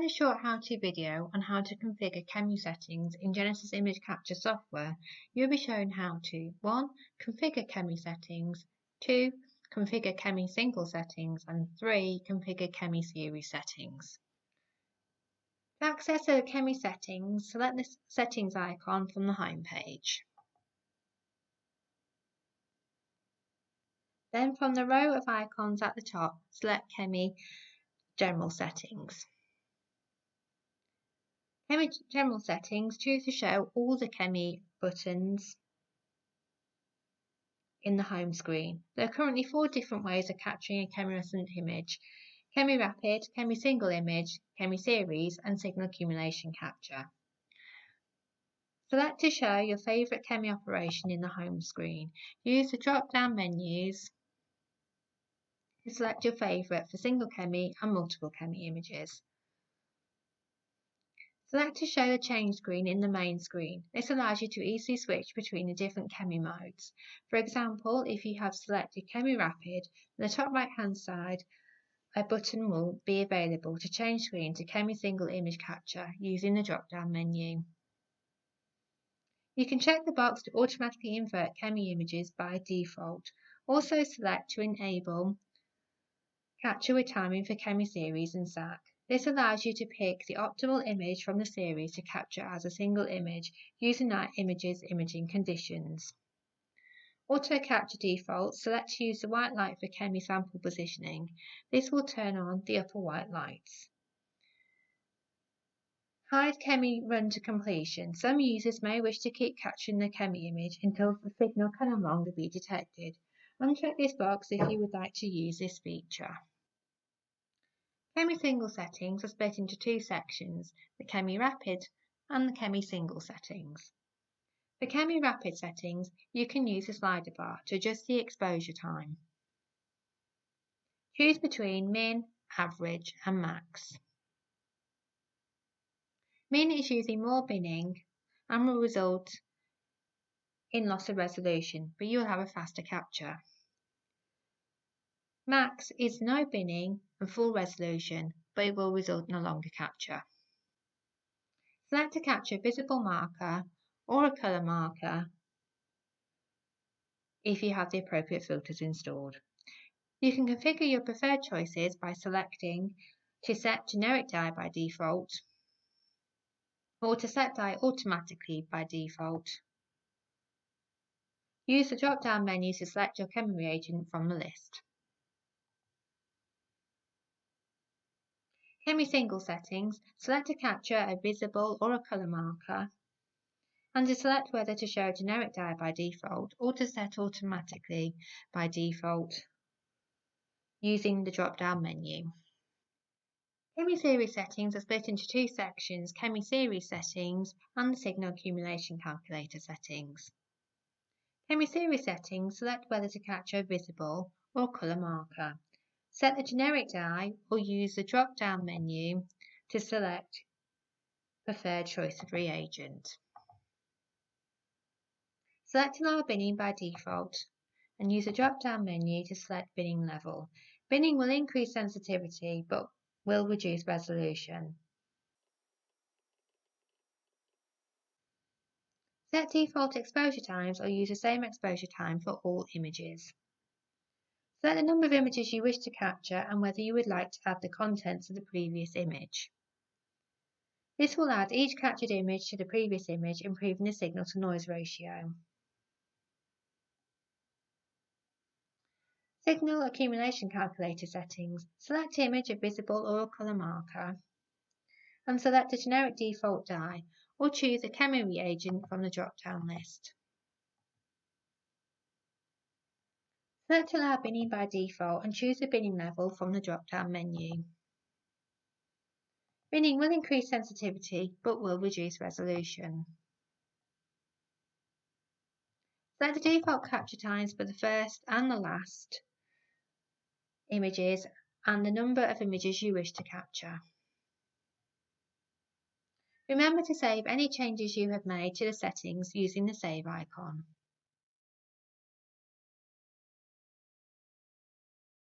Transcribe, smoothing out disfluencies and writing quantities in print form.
this short how-to video on how to configure Chemi settings in Genesis Image Capture software, you'll be shown how to 1. Configure Chemi settings, 2. Configure Chemi single settings, and 3. Configure Chemi series settings. To access the Chemi settings, select the settings icon from the home page. Then from the row of icons at the top, select Chemi General Settings. Chemi General Settings, choose to show all the Chemi buttons in the home screen. There are currently 4 different ways of capturing a Chemi resonant image: Chemi Rapid, Chemi Single Image, Chemi Series, and Signal Accumulation Capture. Select to show your favourite Chemi operation in the home screen. Use the drop-down menus to select your favourite for single Chemi and multiple Chemi images. Select to show the change screen in the main screen. This allows you to easily switch between the different Chemi modes. For example, if you have selected Chemi Rapid, on the top right hand side, a button will be available to change screen to Chemi Single Image Capture using the drop-down menu. You can check the box to automatically invert Chemi images by default. Also select to enable capture with timing for Chemi Series and SAC. This allows you to pick the optimal image from the series to capture as a single image using that image's imaging conditions. Auto Capture Default, select to use the white light for Chemi sample positioning. This will turn on the upper white lights. Hide Chemi Run to Completion. Some users may wish to keep capturing the Chemi image until the signal can no longer be detected. Uncheck this box if you would like to use this feature. Chemi Single Settings are split into 2 sections, the Chemi Rapid and the Chemi Single Settings. For Chemi Rapid settings, you can use the slider bar to adjust the exposure time. Choose between Min, Average and Max. Min is using more binning and will result in loss of resolution, but you will have a faster capture. Max is no binning and full resolution, but it will result in a longer capture. Select to capture a visible marker or a colour marker if you have the appropriate filters installed. You can configure your preferred choices by selecting to set generic dye by default or to set dye automatically by default. Use the drop-down menu to select your Chemi reagent from the list. Chemi Single Settings, select to capture a visible or a colour marker and to select whether to show generic dye by default or to set automatically by default using the drop-down menu. Chemi Series Settings are split into 2 sections, Chemi Series Settings and the Signal Accumulation Calculator settings. Chemi Series Settings, select whether to capture a visible or colour marker. Set the generic dye or use the drop-down menu to select preferred choice of reagent. Select Allow Binning by default and use the drop-down menu to select binning level. Binning will increase sensitivity but will reduce resolution. Set default exposure times or use the same exposure time for all images. Select the number of images you wish to capture and whether you would like to add the contents of the previous image. This will add each captured image to the previous image, improving the signal to noise ratio. Signal Accumulation Calculator settings. Select image of visible or a colour marker and select a generic default dye or choose a Chemi reagent from the drop-down list. Select Allow Binning by default and choose the binning level from the drop-down menu. Binning will increase sensitivity but will reduce resolution. Select the default capture times for the first and the last images and the number of images you wish to capture. Remember to save any changes you have made to the settings using the save icon.